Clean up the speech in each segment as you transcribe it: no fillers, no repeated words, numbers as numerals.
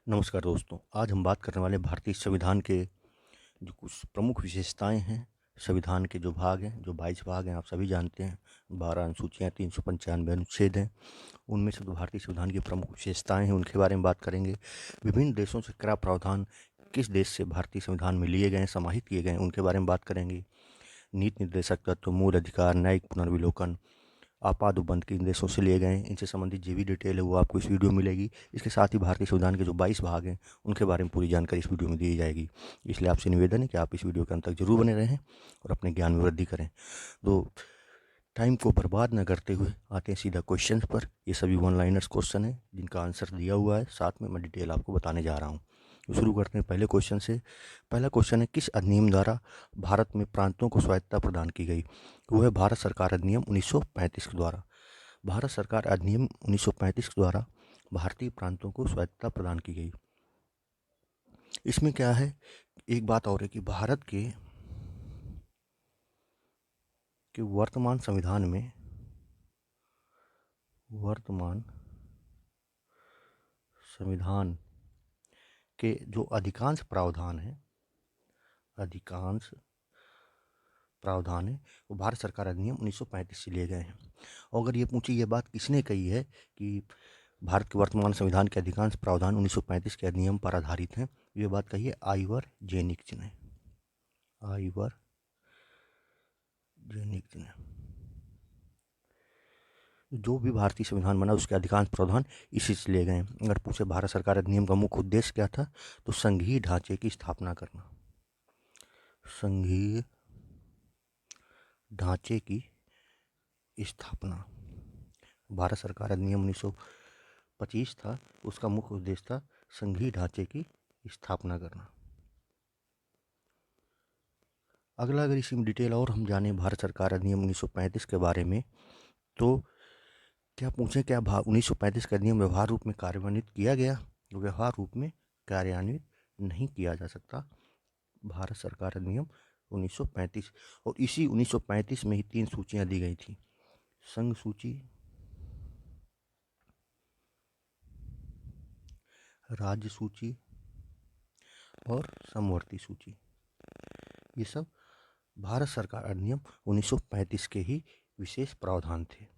नमस्कार दोस्तों, आज हम बात करने वाले भारतीय संविधान के जो कुछ प्रमुख विशेषताएं हैं। संविधान के जो भाग हैं, जो 22 भाग हैं, आप सभी जानते हैं। 12 अनुसूचियाँ, 395 अनुच्छेद हैं। उनमें से जो भारतीय संविधान की प्रमुख विशेषताएं हैं उनके बारे में बात करेंगे। विभिन्न देशों से क्या प्रावधान किस देश से भारतीय संविधान में लिए गए हैं, समाहित किए गए हैं, उनके बारे में बात करेंगे। नीति निर्देशक तत्व, मूल अधिकार, न्यायिक पुनर्विलोकन, आपात उपबंध किन देशों से लिए गए हैं, इनसे संबंधित जो भी डिटेल है वो आपको इस वीडियो में मिलेगी। इसके साथ ही भारतीय संविधान के जो 22 भाग हैं उनके बारे में पूरी जानकारी इस वीडियो में दी जाएगी। इसलिए आपसे निवेदन है कि आप इस वीडियो के अंत तक जरूर बने रहें और अपने ज्ञान में वृद्धि करें। तो टाइम को बर्बाद न करते हुए आते हैं सीधा क्वेश्चन पर। ये सभी वन लाइनर्स क्वेश्चन है जिनका आंसर दिया हुआ है, साथ में मैं डिटेल आपको बताने जा रहा हूँ। तो शुरू करते हैं पहले क्वेश्चन से। पहला क्वेश्चन है, किस अधिनियम द्वारा भारत में प्रांतों को स्वायत्तता प्रदान की गई? वो है भारत सरकार अधिनियम 1935 के द्वारा। भारत सरकार अधिनियम 1935 के द्वारा भारतीय प्रांतों को स्वायत्तता प्रदान की गई। इसमें क्या है, एक बात और है कि भारत के वर्तमान संविधान में के जो अधिकांश प्रावधान है वो भारत सरकार अधिनियम 1935 से लिए गए हैं। और अगर ये पूछे ये बात किसने कही है कि भारत के वर्तमान संविधान के अधिकांश प्रावधान 1935 के अधिनियम पर आधारित हैं, ये बात कही है आइवर जेनिक्स ने। जो भी भारतीय संविधान बना उसके अधिकांश प्रावधान इसी से लिए गए हैं। अगर पूछे भारत सरकार अधिनियम का मुख्य उद्देश्य क्या था, तो संघीय ढांचे की स्थापना करना। संघीय ढांचे की स्थापना भारत सरकार अधिनियम 1925 था, उसका मुख्य उद्देश्य था संघीय ढांचे की स्थापना करना। अगला, अगर इसी में डिटेल और हम जाने भारत सरकार अधिनियम 1935 के बारे में, तो क्या पूछें क्या 1935 का अधिनियम व्यवहार रूप में कार्यान्वित किया गया? व्यवहार रूप में कार्यान्वित नहीं किया जा सकता भारत सरकार अधिनियम 1935। और इसी 1935 में ही 3 सूचियां दी गई थी, संघ सूची, राज्य सूची और समवर्ती सूची। ये सब भारत सरकार अधिनियम 1935 के ही विशेष प्रावधान थे।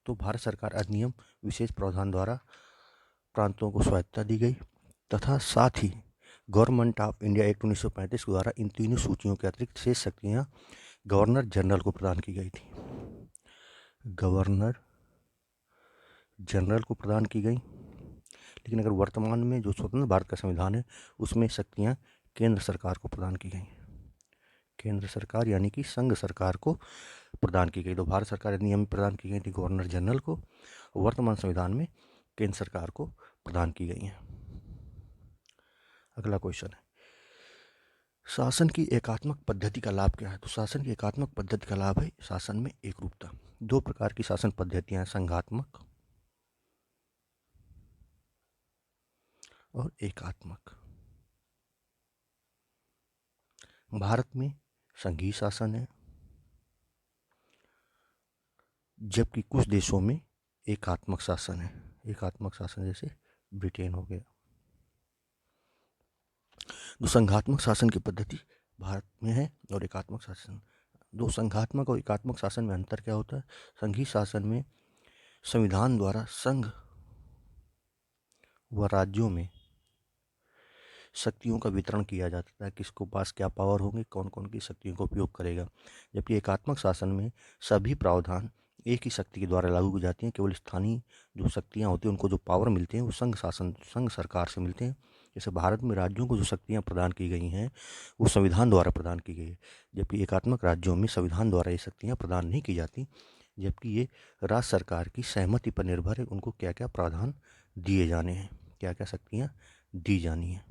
तो भारत सरकार अधिनियम विशेष प्रावधान द्वारा प्रांतों को स्वायत्तता दी गई, तथा साथ ही गवर्नमेंट ऑफ इंडिया एक्ट 1935 के द्वारा इन तीनों सूचियों के अतिरिक्त शेष शक्तियाँ गवर्नर जनरल को प्रदान की गई थी। गवर्नर जनरल को प्रदान की गई। लेकिन अगर वर्तमान में जो स्वतंत्र भारत का संविधान है उसमें शक्तियाँ केंद्र सरकार को प्रदान की गई। केंद्र सरकार यानी कि संघ सरकार को प्रदान की गई। तो भारत सरकार अधिनियम में प्रदान की गई थी गवर्नर जनरल को, वर्तमान संविधान में केंद्र सरकार को प्रदान की गई हैं। अगला क्वेश्चन है, शासन की एकात्मक पद्धति का लाभ क्या है? तो शासन की एकात्मक पद्धति का लाभ है शासन में एक रूपता। 2 प्रकार की शासन पद्धतियां हैं, संघात्मक और एकात्मक। भारत में संघीय शासन है, जबकि कुछ देशों में एकात्मक शासन है। एकात्मक शासन जैसे ब्रिटेन हो गया। तो संघात्मक शासन की पद्धति भारत में है और एकात्मक शासन। दो संघात्मक और एकात्मक शासन में अंतर क्या होता है? संघीय शासन में संविधान द्वारा संघ व राज्यों में शक्तियों का वितरण किया जाता है, किसको पास क्या पावर होंगे, कौन कौन की शक्तियों का उपयोग करेगा। जबकि एकात्मक शासन में सभी प्रावधान एक ही शक्ति के द्वारा लागू की जाती हैं। केवल स्थानीय जो शक्तियाँ होती हैं उनको जो पावर मिलते हैं वो संघ सरकार से मिलते हैं। जैसे भारत में राज्यों को जो शक्तियाँ प्रदान की गई हैं वो संविधान द्वारा प्रदान की गई है, जबकि एकात्मक राज्यों में संविधान द्वारा ये शक्तियाँ प्रदान नहीं की जाती, जबकि ये राज्य सरकार की सहमति पर निर्भर है उनको क्या क्या प्रावधान दिए जाने हैं, क्या क्या शक्तियाँ दी जानी हैं।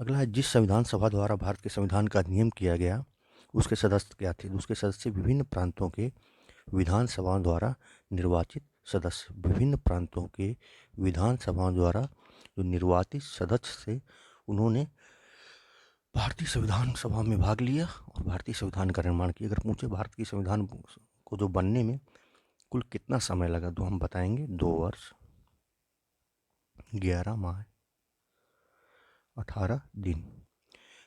अगला है, जिस संविधान सभा द्वारा भारत के संविधान का अधिनियम किया गया उसके सदस्य क्या थे? उसके सदस्य विभिन्न प्रांतों के विधानसभाओं द्वारा निर्वाचित सदस्य। विभिन्न प्रांतों के विधानसभाओं द्वारा जो निर्वाचित सदस्य थे उन्होंने भारतीय संविधान सभा में भाग लिया और भारतीय संविधान का निर्माण किया। अगर पूछे भारत की संविधान को जो बनने में कुल कितना समय लगा, तो हम बताएंगे 2 वर्ष। 11 माह 18 दिन,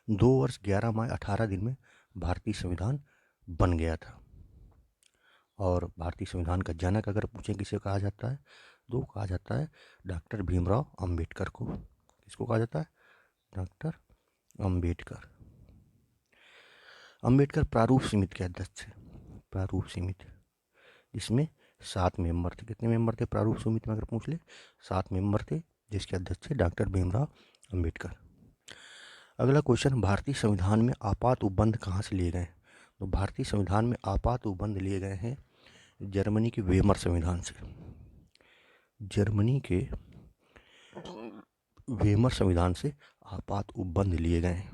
2 वर्ष 11 माह 18 दिन में भारतीय संविधान बन गया था। और भारतीय संविधान का जनक अगर पूछें किसे कहा जाता है, तो कहा जाता है डॉक्टर भीमराव अंबेडकर को। किसको कहा जाता है? डॉक्टर अंबेडकर। अंबेडकर प्रारूप समिति के अध्यक्ष थे। प्रारूप समिति, इसमें 7 मेंबर थे। कितने मेंबर थे प्रारूप समिति में अगर पूछ ले? 7 मेंबर थे, जिसके अध्यक्ष थे डॉक्टर भीमराव अंबेडकर। अगला क्वेश्चन, भारतीय संविधान में आपात उपबंध कहाँ से लिए गए? तो भारतीय संविधान में आपात उपबंध लिए गए हैं जर्मनी के वेमर संविधान से। जर्मनी के वेमर संविधान से आपात उपबंध लिए गए हैं।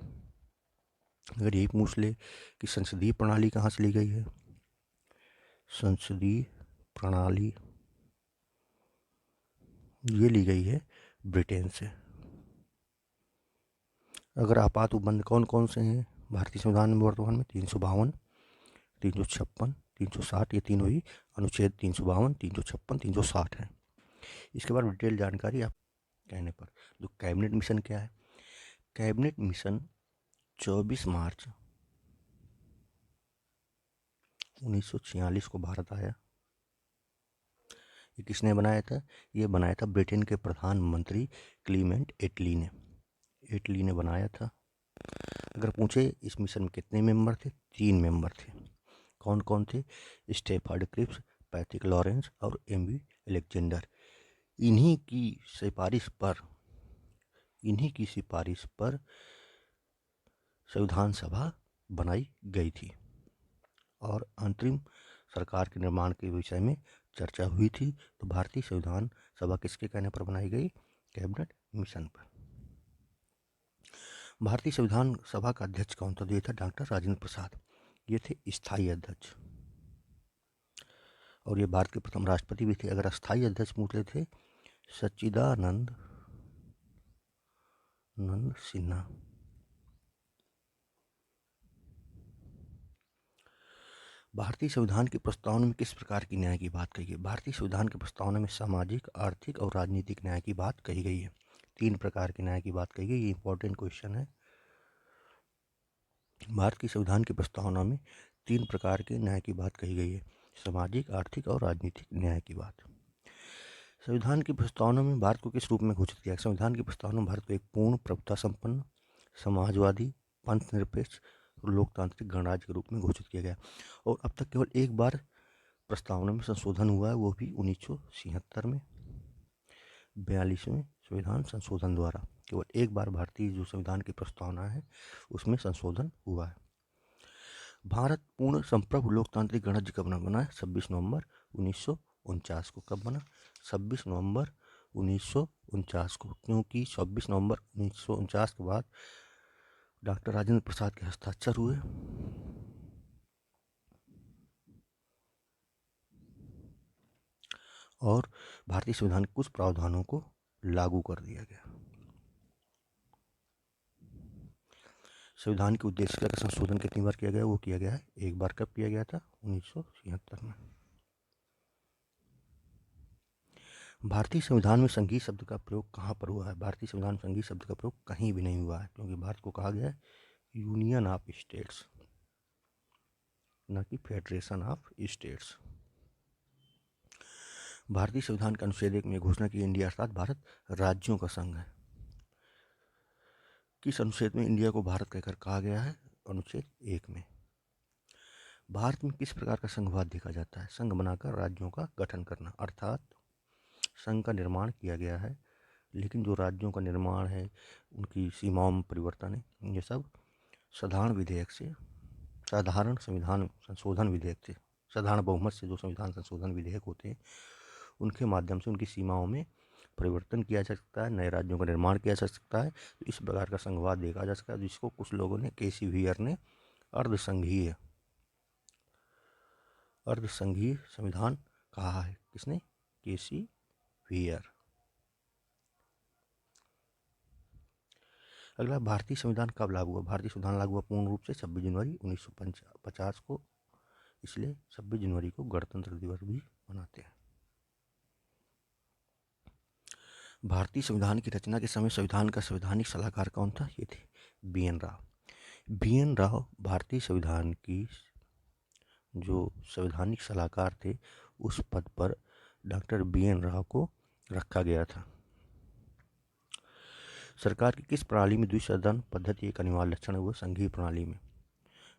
अगर यही पूछ ले कि संसदीय प्रणाली कहाँ से ली गई है? संसदीय प्रणाली ये ली गई है ब्रिटेन से। अगर आपात उपबंध कौन कौन से हैं भारतीय संविधान में वर्तमान में? 352, 356, 360, ये तीनों ही अनुच्छेद 352, 356, 360 है। इसके बाद डिटेल जानकारी आप कहने पर। तो कैबिनेट मिशन क्या है? कैबिनेट मिशन 24 मार्च 1946 को भारत आया। ये किसने बनाया था? ये बनाया था ब्रिटेन के प्रधानमंत्री क्लीमेंट एटली ने। एटली ने बनाया था। अगर पूछे इस मिशन में कितने मेंबर थे? 3 मेंबर थे। कौन कौन थे? स्टेफर्ड क्रिप्स, पैट्रिक लॉरेंस और एमवी अलेक्जेंडर। इन्हीं की सिफारिश पर संविधान सभा बनाई गई थी और अंतरिम सरकार के निर्माण के विषय में चर्चा हुई थी। तो भारतीय संविधान सभा किसके कहने पर बनाई गई? कैबिनेट मिशन पर। भारतीय संविधान सभा का अध्यक्ष कौन था? ये था डॉक्टर राजेंद्र प्रसाद। ये थे स्थायी अध्यक्ष और ये भारत के प्रथम राष्ट्रपति भी थे। अगर अस्थायी अध्यक्ष पूछ लेते थे सच्चिदानंद सिन्हा। भारतीय संविधान की प्रस्तावना में किस प्रकार की न्याय की बात कही गई? भारतीय संविधान के प्रस्तावना में सामाजिक, आर्थिक और राजनीतिक न्याय की बात कही गई है। 3 प्रकार के न्याय की बात कही गई। ये इंपॉर्टेंट क्वेश्चन है। भारत की संविधान की प्रस्तावना में 3 प्रकार के न्याय की बात कही गई है। सामाजिक, आर्थिक और राजनीतिक न्याय की बात। संविधान की प्रस्तावना में भारत को किस रूप में घोषित किया? संविधान की प्रस्तावना में भारत को एक पूर्ण प्रभुता संपन्न, समाजवादी, पंथ निरपेक्ष लोकतांत्रिक गणराज्य के रूप में घोषित किया गया। और अब तक केवल एक बार प्रस्तावना में संशोधन हुआ है, वो भी 1976 में 42वें संविधान संशोधन द्वारा। केवल एक बार भारतीय जो संविधान की प्रस्तावना है उसमें संशोधन हुआ है। भारत पूर्ण संप्रभु लोकतांत्रिक गणराज्य कब बना है? 26 नवंबर 1949 को। कब बना? 26 नवंबर 1949 को। क्योंकि 26 नवंबर 1949 के बाद डॉक्टर राजेंद्र प्रसाद के हस्ताक्षर हुए और भारतीय संविधान के कुछ प्रावधानों को लागू कर दिया गया। संविधान के उद्देश्य का संशोधन कितनी बार किया गया? वो किया गया है एक बार। कब किया गया था? 1976 में। भारतीय संविधान में संघीय शब्द का प्रयोग कहाँ पर हुआ है? भारतीय संविधान में संघीय शब्द का प्रयोग कहीं भी नहीं हुआ है, क्योंकि भारत को कहा गया है यूनियन ऑफ स्टेट्स, न कि फेडरेशन ऑफ स्टेट्स। भारतीय संविधान के अनुच्छेद 1 में घोषणा की इंडिया अर्थात भारत राज्यों का संघ है। किस अनुच्छेद में इंडिया को भारत कहकर कहा गया है? अनुच्छेद 1 में। भारत में किस प्रकार का संघवाद देखा जाता है? संघ बनाकर राज्यों का गठन करना, अर्थात संघ का निर्माण किया गया है, लेकिन जो राज्यों का निर्माण है उनकी सीमाओं में परिवर्तन है, ये सब साधारण संविधान संशोधन विधेयक से, साधारण बहुमत से जो संविधान संशोधन विधेयक होते हैं उनके माध्यम से उनकी सीमाओं में परिवर्तन किया जा सकता है, नए राज्यों का निर्माण किया जा सकता है। तो इस प्रकार का संघवाद देखा जा सकता है, जिसको कुछ लोगों ने, केसी व्हीयर ने अर्धसंघीय संविधान कहा है। किसने? केसी व्हीयर। अगला, भारतीय संविधान कब लागू हुआ? भारतीय संविधान लागू हुआ पूर्ण रूप से 26 जनवरी 1950 को। इसलिए 26 जनवरी को गणतंत्र दिवस भी मनाते हैं। भारतीय संविधान की रचना के समय संविधान का संवैधानिक सलाहकार कौन था? ये थे बी.एन. राव। बी.एन. राव भारतीय संविधान की जो संवैधानिक सलाहकार थे, उस पद पर डॉक्टर बी.एन. राव को रखा गया था। सरकार की किस प्रणाली में द्विसदन पद्धति एक अनिवार्य लक्षण है? वो संघीय प्रणाली में।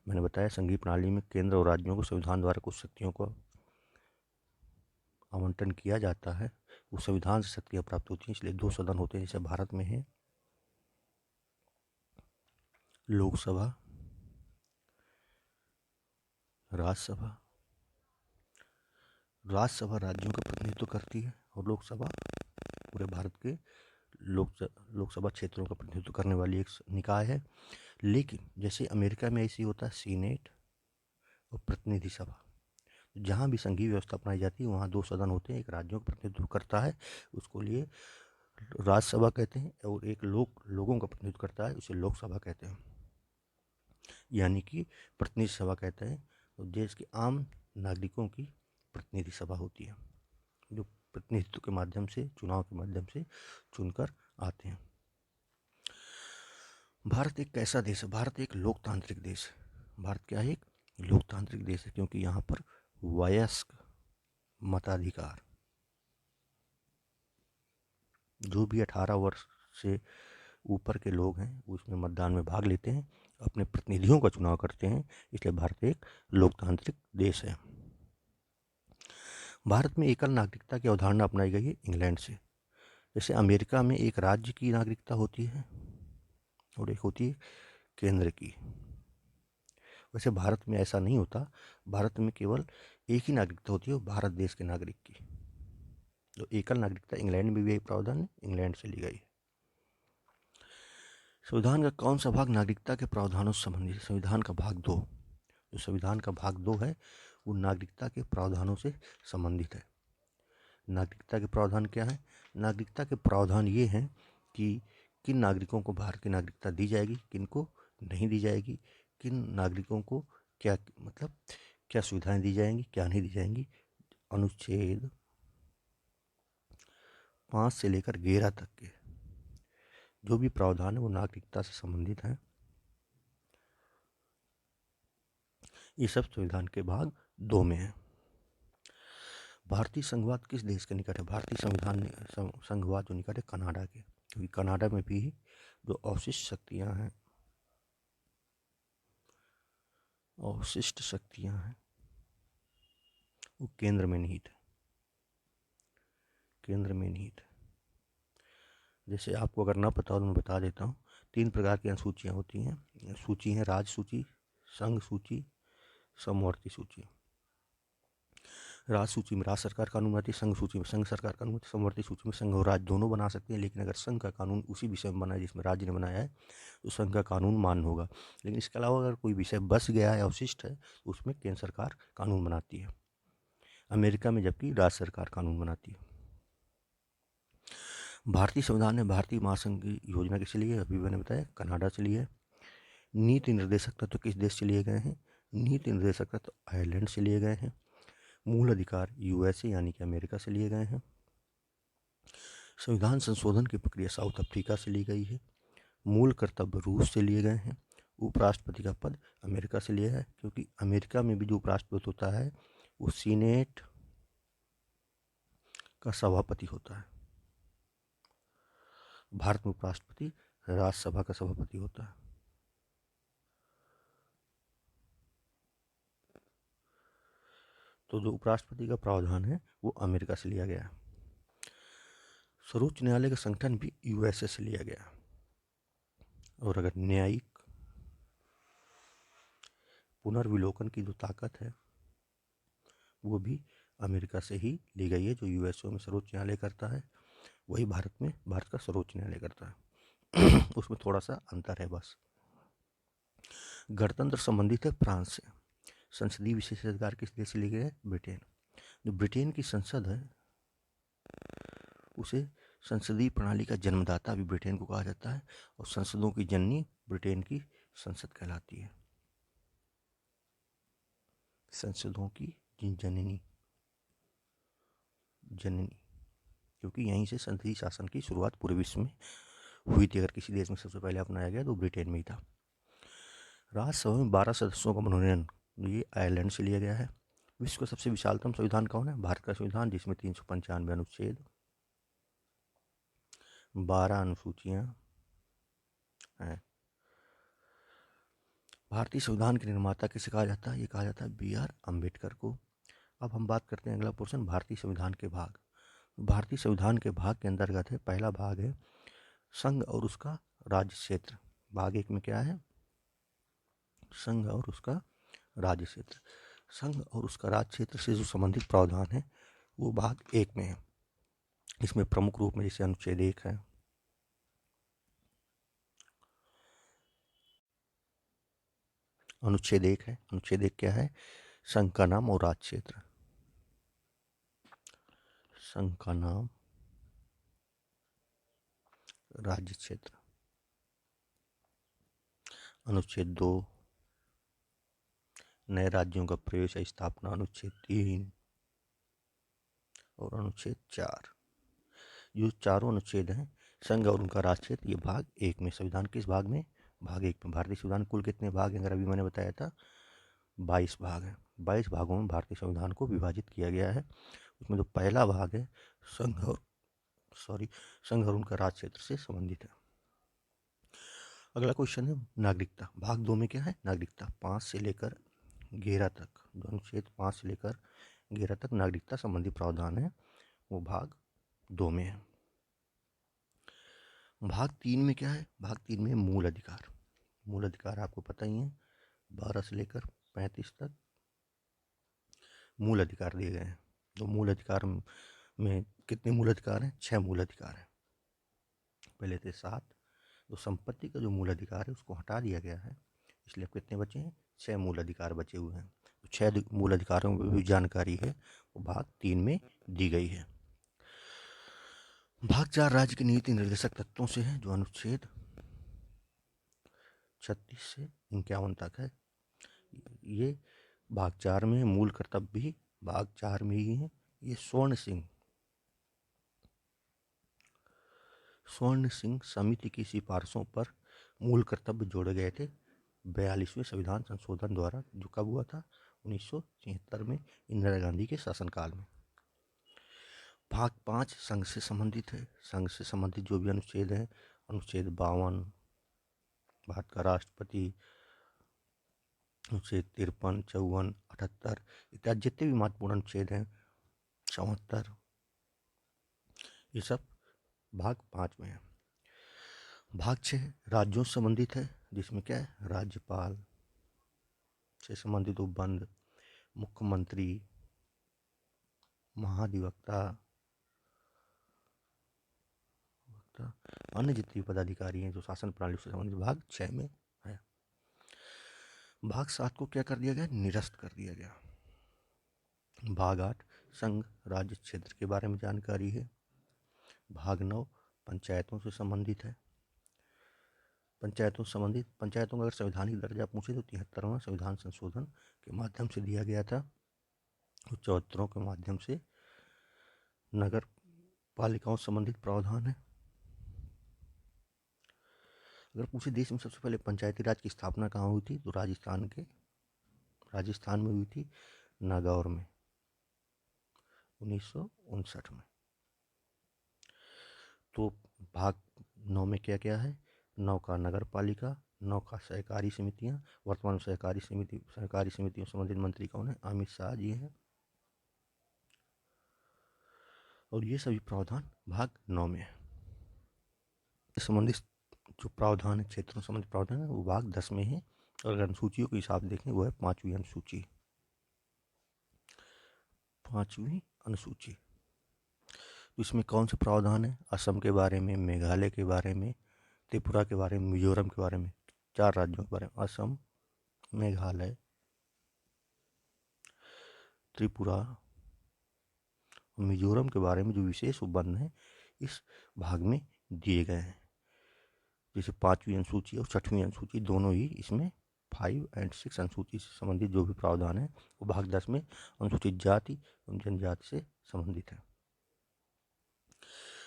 मैंने बताया संघीय प्रणाली में केंद्र और राज्यों को संविधान द्वारा कुछ शक्तियों को आवंटन किया जाता है, वो संविधान से शक्तियाँ प्राप्त होती हैं, इसलिए दो सदन होते हैं। जैसे भारत में है लोकसभा, राज्यसभा। राज्यसभा राज्यों का प्रतिनिधित्व करती है और लोकसभा पूरे भारत के लोकसभा क्षेत्रों का प्रतिनिधित्व करने वाली एक निकाय है। लेकिन जैसे अमेरिका में ऐसी होता है सीनेट और प्रतिनिधि सभा। जहाँ भी संघीय व्यवस्था अपनाई जाती है वहाँ दो सदन होते हैं, एक राज्यों का प्रतिनिधित्व करता है, उसको लिए राज्यसभा कहते हैं, और एक लोगों का प्रतिनिधित्व करता है, उसे लोकसभा कहते हैं, यानी कि प्रतिनिधि सभा कहते हैं। तो देश के आम नागरिकों की प्रतिनिधि सभा होती है, जो प्रतिनिधित्व के माध्यम से, चुनाव के माध्यम से चुनकर आते हैं। भारत एक कैसा देश है? भारत एक लोकतांत्रिक देश है। भारत क्या है? एक लोकतांत्रिक देश है, क्योंकि यहाँ पर वयस्क मताधिकार, जो भी 18 वर्ष से ऊपर के लोग हैं उसमें मतदान में भाग लेते हैं, अपने प्रतिनिधियों का चुनाव करते हैं, इसलिए भारत एक लोकतांत्रिक देश है। भारत में एकल नागरिकता की अवधारणा अपनाई गई है इंग्लैंड से। जैसे अमेरिका में एक राज्य की नागरिकता होती है और एक होती है केंद्र की। वैसे भारत में ऐसा नहीं होता, भारत में केवल एक ही नागरिकता होती है, वो भारत देश के नागरिक की। तो एकल नागरिकता इंग्लैंड में भी यही प्रावधान है, इंग्लैंड से ली गई है। संविधान का कौन सा भाग नागरिकता के प्रावधानों से संबंधित है? संविधान का भाग 2। जो संविधान का भाग 2 है वो नागरिकता के प्रावधानों से संबंधित है। नागरिकता के प्रावधान क्या है? नागरिकता के प्रावधान ये हैं कि किन नागरिकों को भारत की नागरिकता दी जाएगी, किन को नहीं दी जाएगी, किन नागरिकों को क्या मतलब क्या सुविधाएं दी जाएंगी, क्या नहीं दी जाएंगी। अनुच्छेद 5 से लेकर 11 तक के जो भी प्रावधान है वो नागरिकता से संबंधित हैं। ये सब संविधान के भाग 2 में है। भारतीय संघवाद किस देश के निकट है? भारतीय संघवाद जो निकट है कनाडा के, क्योंकि कनाडा में भी जो अवशिष्ट शक्तियाँ हैं वो केंद्र में निहित है। केंद्र में निहित है। जैसे आपको अगर ना पता हो तो मैं बता देता हूँ। 3 प्रकार की अनुसूचियाँ होती हैं। सूची है राज्य सूची, संघ सूची, समवर्ती सूची। राज्य सूची में राज्य सरकार कानून बनाती है, संघ सूची में संघ सरकार कानून बनाती है, समवर्ती सूची में संघ और राज्य दोनों बना सकते हैं। लेकिन अगर संघ का कानून उसी विषय में बना है जिसमें राज्य ने बनाया है तो संघ का कानून मान्य होगा। लेकिन इसके अलावा अगर कोई विषय बस गया है, अवशिष्ट है, तो उसमें केंद्र सरकार कानून बनाती है। अमेरिका में जबकि राज्य सरकार कानून बनाती है। भारतीय संविधान ने भारतीय महासंघ की योजना किसे लिए? अभी मैंने बताया कनाडा से लिए। नीति निर्देशक तत्व किस देश से लिए गए हैं? नीति निर्देशक तत्व आयरलैंड से लिए गए हैं। मूल अधिकार यूएसए यानी कि अमेरिका से लिए गए हैं। संविधान संशोधन की प्रक्रिया साउथ अफ्रीका से ली गई है। मूल कर्तव्य रूस से लिए गए हैं। उपराष्ट्रपति का पद अमेरिका से लिया है, क्योंकि अमेरिका में भी जो उपराष्ट्रपति होता है वो सीनेट का सभापति होता है। भारत में उपराष्ट्रपति राज्यसभा का सभापति होता है। तो जो उपराष्ट्रपति का प्रावधान है वो अमेरिका से लिया गया। सर्वोच्च न्यायालय का संगठन भी यूएसए से लिया गया। और अगर न्यायिक पुनर्विलोकन की जो ताकत है वो भी अमेरिका से ही ली गई है। जो यूएसए में सर्वोच्च न्यायालय करता है वही भारत में भारत का सर्वोच्च न्यायालय करता है। उसमें थोड़ा सा अंतर है बस। गणतंत्र संबंधित है फ्रांस से। संसदीय विशेषाधिकार किस देश से लिए गए? ब्रिटेन। जो ब्रिटेन की संसद है उसे संसदीय प्रणाली का जन्मदाता भी ब्रिटेन को कहा जाता है, और संसदों की जननी ब्रिटेन की संसद कहलाती है। संसदों की जननी। क्योंकि यहीं से संसदीय शासन की शुरुआत पूरे विश्व में हुई थी। अगर किसी देश में सबसे पहले अपनाया गया तो ब्रिटेन में ही था। राज्यसभा में 12 सदस्यों का मनोनयन ये आयरलैंड से लिया गया है। विश्व का सबसे विशालतम संविधान कौन है? भारत का संविधान, जिसमें 395 अनुच्छेद, 12 अनुसूचियां हैं। भारतीय संविधान के निर्माता किसे कहा जाता है? ये कहा जाता है B.R. अम्बेडकर को। अब हम बात करते हैं अगला पोर्शन, भारतीय संविधान के भाग। भारतीय संविधान के भाग के अंतर्गत है, पहला भाग है संघ और उसका राज्य क्षेत्र। भाग 1 में क्या है? संघ और उसका राज्य क्षेत्र। संघ और उसका राज्य क्षेत्र से जो संबंधित प्रावधान है वो भाग 1 में है। इसमें प्रमुख रूप में जैसे अनुच्छेद 1 है, अनुच्छेद 1 है। अनुच्छेद 1 क्या है? संघ का नाम और राज्य क्षेत्र। संघ का नाम, राज्य क्षेत्र। अनुच्छेद 2 नए राज्यों का प्रवेश या स्थापना। अनुच्छेद 3 और अनुच्छेद 4। जो चारों अनुच्छेद हैं संघ और उनका राज्य क्षेत्र, ये भाग 1 में। संविधान किस भाग में? भाग 1 में। भारतीय संविधान कुल कितने भाग हैं? अगर अभी मैंने बताया था 22 भाग हैं। 22 भागों में भारतीय संविधान को विभाजित किया गया है। उसमें जो पहला भाग है संघ और उनका राज्य क्षेत्र से संबंधित है। अगला क्वेश्चन है नागरिकता। भाग 2 में क्या है? नागरिकता। 5 से लेकर 11 तक, जो अनुच्छेद 5 से लेकर 11 तक नागरिकता संबंधी प्रावधान है, वो भाग 2 में है। भाग 3 में क्या है? भाग 3 में मूल अधिकार। मूल अधिकार आपको पता ही है, 12 से लेकर 35 तक मूल अधिकार दिए गए हैं। तो मूल अधिकार में कितने मूल अधिकार हैं? 6 मूल अधिकार हैं। पहले थे 7। तो संपत्ति का जो मूल अधिकार है उसको हटा दिया गया है, इसलिए अब कितने बचे हैं? 6 मूल अधिकार बचे हुए हैं। तो 6 मूल अधिकारों में भी जानकारी है वो भाग 3 में दी गई है। भाग 4 राज्य के नीति निर्देशक तत्वों से है, जो अनुच्छेद 36 से 51 तक है। ये भाग 4 में मूल कर्तव्य भी भाग 4 में ही है। ये स्वर्ण सिंह समिति की सिफारिशों पर मूल कर्तव्य जोड़े गए थे 42वें संविधान संशोधन द्वारा, जो कब हुआ था? 1976 में, इंदिरा गांधी के शासनकाल में। भाग 5 संघ से संबंधित है। संघ से संबंधित जो भी अनुच्छेद हैं, अनुच्छेद 52 भारत का राष्ट्रपति, अनुच्छेद 53, 54, 78 इत्यादि जितने भी महत्वपूर्ण अनुच्छेद हैं, 74, ये सब भाग 5 में है। भाग 6 राज्यों से संबंधित है, जिसमें क्या है? राज्यपाल से संबंधित उपबंध, मुख्यमंत्री, महाधिवक्ता, अन्य जितने भी पदाधिकारी हैं जो शासन प्रणाली से संबंधित, भाग 6 में है। भाग 7 को क्या कर दिया गया? निरस्त कर दिया गया। भाग 8 संघ राज्य क्षेत्र के बारे में जानकारी है। भाग 9 पंचायतों से संबंधित है। पंचायतों का अगर संवैधानिक दर्जा पूछे तो 73वां संविधान संशोधन के माध्यम से दिया गया था। 74 के माध्यम से नगर पालिकाओं से संबंधित प्रावधान है। अगर पूछे देश में सबसे पहले पंचायती राज की स्थापना कहाँ हुई थी, तो राजस्थान में हुई थी, नागौर में, 1959 में। तो भाग 9 में क्या क्या है? 9 का नगर पालिका, 9 का सहकारी समितियां। वर्तमान सहकारी समितियों संबंधित मंत्री कौन है? अमित शाह जी हैं। और ये सभी प्रावधान भाग 9 में है। संबंधित जो प्रावधान है, क्षेत्रों संबंधित प्रावधान है, वो भाग 10 में है। और अगर अनुसूचियों के हिसाब से देखें, वो है 5वीं अनुसूची। 5वीं अनुसूची इसमें कौन से प्रावधान है? असम के बारे में, मेघालय के बारे में, त्रिपुरा के बारे में, मिजोरम के बारे में, 4 राज्यों के बारे में, असम, मेघालय, त्रिपुरा और मिजोरम के बारे में जो विशेष उपबंध हैं इस भाग में दिए गए हैं। जैसे 5वीं अनुसूची और 6वीं अनुसूची दोनों ही इसमें 5 और 6 अनुसूची से संबंधित जो भी प्रावधान है वो भाग 10 में अनुसूचित जाति एवं जनजाति से संबंधित है।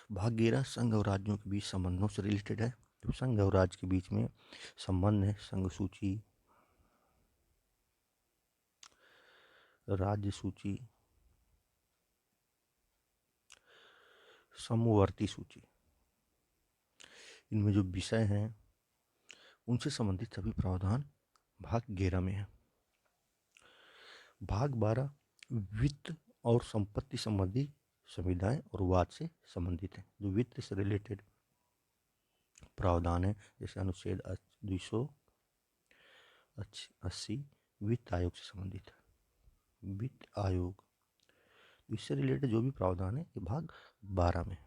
भाग 11 संघ और राज्यों के बीच संबंधों से रिलेटेड है। तो संघ और राज्य के बीच में संबंध है संघ सूची, राज्य सूची, समवर्ती सूची। इनमें जो विषय हैं उनसे संबंधित सभी प्रावधान भाग 11 में है। भाग 12 वित्त और संपत्ति संबंधी संविधाएं और वाद से संबंधित है। जो वित्त से रिलेटेड प्रावधान है, जैसे अनुच्छेद 280 वित्त आयोग से संबंधित है। वित्त आयोग, इससे रिलेटेड जो भी प्रावधान है ये भाग 12 में है।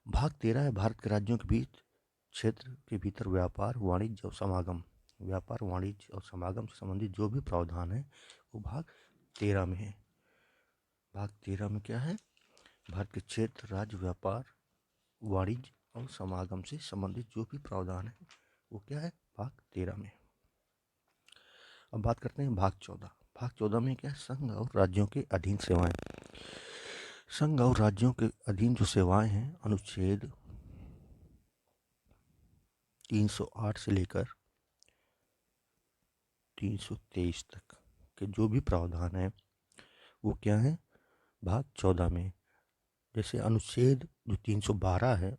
भाग 13 है भारत के राज्यों के बीच क्षेत्र के भीतर व्यापार, वाणिज्य और समागम। व्यापार, वाणिज्य और समागम से संबंधित जो भी प्रावधान है वो भाग 13 में है। भाग 13 में क्या है? भारत के क्षेत्र, राज्य, व्यापार, वाणिज्य और समागम से संबंधित जो भी प्रावधान है वो क्या है? भाग 13 में। अब बात करते हैं भाग 14। भाग 14 में क्या है? संघ और राज्यों के अधीन सेवाएं। संघ और राज्यों के अधीन जो सेवाएं हैं, अनुच्छेद 308 से लेकर 323 तक के जो भी प्रावधान है वो क्या है? भाग 14 में। जैसे अनुच्छेद जो 312 है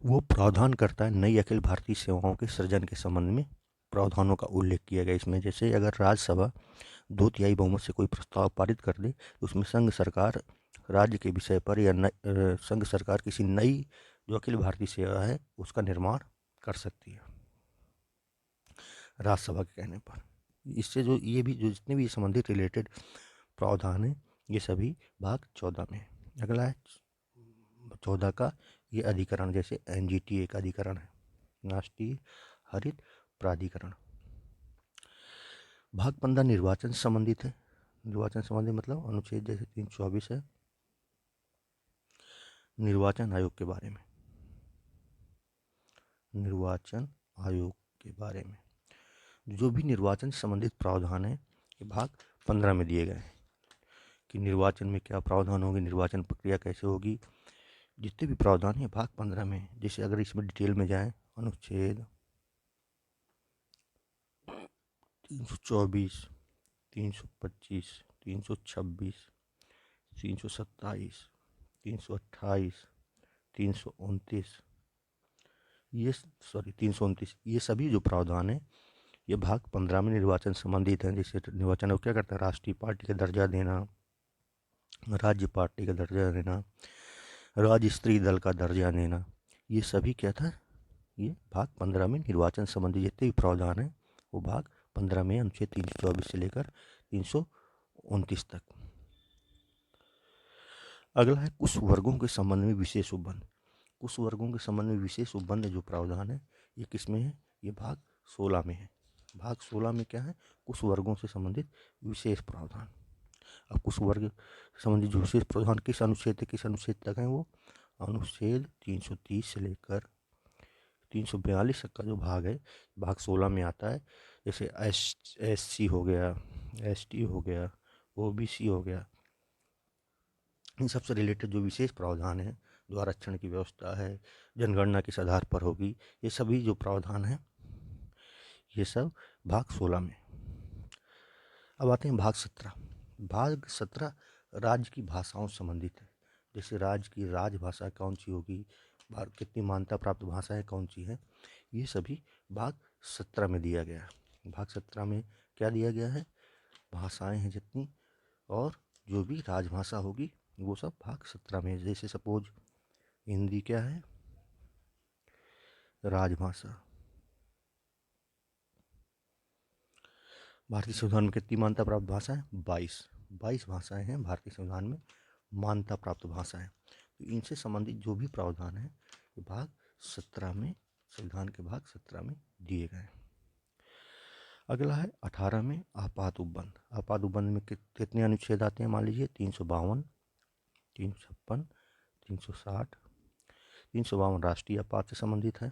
वो प्रावधान करता है नई अखिल भारतीय सेवाओं के सृजन के संबंध में प्रावधानों का उल्लेख किया गया इसमें। जैसे अगर राज्यसभा 2/3 बहुमत से कोई प्रस्ताव पारित कर दे तो उसमें संघ सरकार राज्य के विषय पर या संघ सरकार किसी नई जो अखिल भारतीय सेवा है उसका निर्माण कर सकती है राज्यसभा के कहने पर। इससे जो ये भी जो जितने भी संबंधित रिलेटेड प्रावधान है ये सभी भाग 14 में है। अगला है 14 का ये अधिकरण, जैसे NGT एक अधिकरण है, राष्ट्रीय हरित प्राधिकरण। भाग 15 निर्वाचन से संबंधित है। निर्वाचन संबंधी मतलब अनुच्छेद जैसे 324 है निर्वाचन आयोग के बारे में। निर्वाचन आयोग के बारे में जो भी निर्वाचन से संबंधित प्रावधान है ये भाग 15 में दिए गए हैं कि निर्वाचन में क्या प्रावधान होंगे, निर्वाचन प्रक्रिया कैसे होगी, जितने भी प्रावधान है भाग 15 में। जैसे अगर इसमें डिटेल में जाएं, अनुच्छेद 324, 325, 326, 327, 328, 329, ये 329 ये सभी जो प्रावधान है ये भाग 15 में निर्वाचन संबंधित हैं। जैसे निर्वाचन क्या करता है? राष्ट्रीय पार्टी का दर्जा देना, राज्य पार्टी का दर्जा देना, राज्य स्तरीय दल का दर्जा देना, ये सभी क्या था? ये भाग 15 में निर्वाचन संबंधी जितने भी प्रावधान है वो भाग 15 में अनुच्छेद 324 से लेकर 329 तक। अगला है कुछ वर्गों के संबंध में विशेष उपबंध। कुछ वर्गों के संबंध में विशेष उपबंध जो प्रावधान है ये किसमें है? ये भाग 16 में है। भाग 16 में क्या है? कुछ वर्गों से संबंधित विशेष प्रावधान। अब कुछ वर्ग संबंधित जो विशेष प्रावधान किस अनुच्छेद तक है? वो अनुच्छेद 330 से लेकर 342 तक का जो भाग है भाग 16 में आता है। जैसे SC हो गया, ST हो गया, OBC हो गया, इन सबसे रिलेटेड जो विशेष प्रावधान है, जो आरक्षण की व्यवस्था है, जनगणना किस आधार पर होगी, ये सभी जो प्रावधान है ये सब भाग 16 में। अब आते हैं भाग 17। भाग 17 राज्य की भाषाओं से संबंधित है। जैसे राज्य की राजभाषा कौन सी होगी, कितनी मान्यता प्राप्त भाषाएं कौन सी है, ये सभी भाग 17 में दिया गया है। भाग 17 में क्या दिया गया है? भाषाएं हैं जितनी और जो भी राजभाषा होगी वो सब भाग 17 में। जैसे सपोज हिंदी क्या है? राजभाषा। भारतीय संविधान में कितनी मान्यता प्राप्त भाषा है? 22 भाषाएं हैं भारतीय संविधान में मान्यता प्राप्त भाषाएं। तो इनसे संबंधित जो भी प्रावधान है ये भाग 17 में, संविधान के भाग 17 में दिए गए। अगला है 18 में आपात उपबंध। आपात उपबंध में कितने अनुच्छेद आते हैं? मान लीजिए 352, 356, 360। 352 राष्ट्रीय आपात से संबंधित है,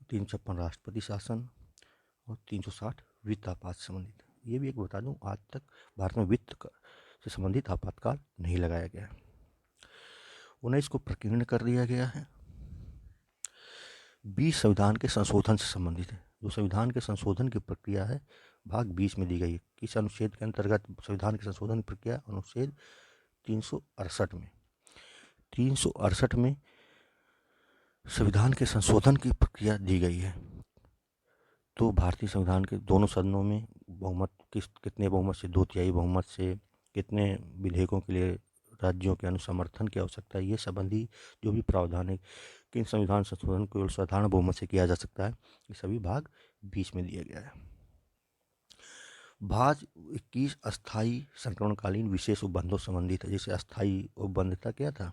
356 राष्ट्रपति शासन और 360 वित्त आपात से संबंधित है। ये भी एक बता दूं, आज तक भारत में वित्त से संबंधित आपातकाल नहीं लगाया गया है। 19 को प्रकीर्ण कर दिया गया है। 20 संविधान के संशोधन से संबंधित है। जो संविधान के संशोधन की प्रक्रिया है भाग 20 में दी गई है। किस अनुच्छेद के अंतर्गत संविधान के संशोधन की प्रक्रिया? अनुच्छेद 368 में। 368 में संविधान के संशोधन की प्रक्रिया दी गई है। तो भारतीय संविधान के दोनों सदनों में बहुमत कितने बहुमत से, 2/3 बहुमत से, कितने विधेयकों के लिए राज्यों के अनुसमर्थन की आवश्यकता है, ये संबंधी जो भी प्रावधान है, किन संविधान संशोधन को साधारण बहुमत से किया जा सकता है, ये सभी भाग 20 में दिया गया है। भाग 21 अस्थायी संक्रमणकालीन विशेष उपबंधों संबंधित है। जैसे अस्थायी उपबंध था क्या था?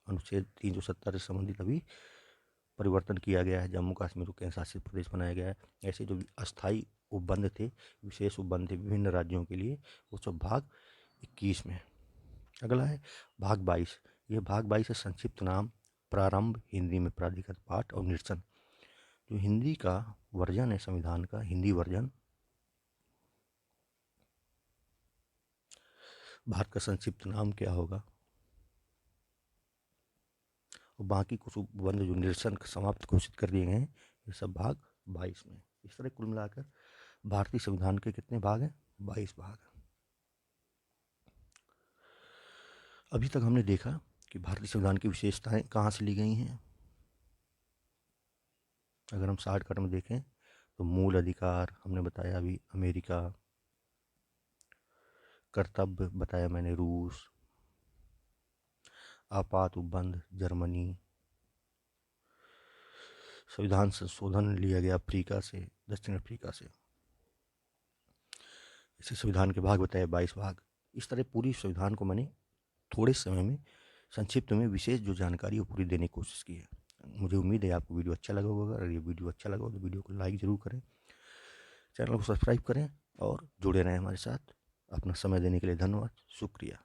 अनुच्छेद 370 से संबंधित अभी परिवर्तन किया गया है, जम्मू कश्मीर को केंद्र शासित प्रदेश बनाया गया है। ऐसे जो अस्थायी उपबंध थे, विशेष उपबंध थे विभिन्न राज्यों के लिए, वो सब भाग 21 में। अगला है भाग 22। ये भाग 22 है संक्षिप्त नाम प्रारंभ, हिंदी में प्राधिकृत पाठ और निरसन। जो हिंदी का वर्जन है संविधान का, हिंदी वर्जन भारत का संक्षिप्त नाम क्या होगा, और बाकी कुछ उपबंध जो निरसन समाप्त घोषित कर दिए गए हैं, ये सब भाग 22 में। इस तरह कुल मिलाकर भारतीय संविधान के कितने भाग हैं? 22 भाग। अभी तक हमने देखा कि भारतीय संविधान की विशेषताएं कहाँ से ली गई हैं। अगर हम शॉर्टकट में देखें तो मूल अधिकार हमने बताया अभी अमेरिका, कर्तव्य बताया मैंने रूस, आपात उपबंध जर्मनी, संविधान संशोधन लिया गया अफ्रीका से, दक्षिण अफ्रीका से। इसे संविधान के भाग बताए 22 भाग। इस तरह पूरी संविधान को मैंने थोड़े समय में संक्षिप्त में विशेष जो जानकारी वो पूरी देने की कोशिश की है। मुझे उम्मीद है आपको वीडियो अच्छा लगा होगा। अगर ये वीडियो अच्छा लगा हो तो वीडियो को लाइक ज़रूर करें, चैनल को सब्सक्राइब करें और जुड़े रहें हमारे साथ। अपना समय देने के लिए धन्यवाद, शुक्रिया।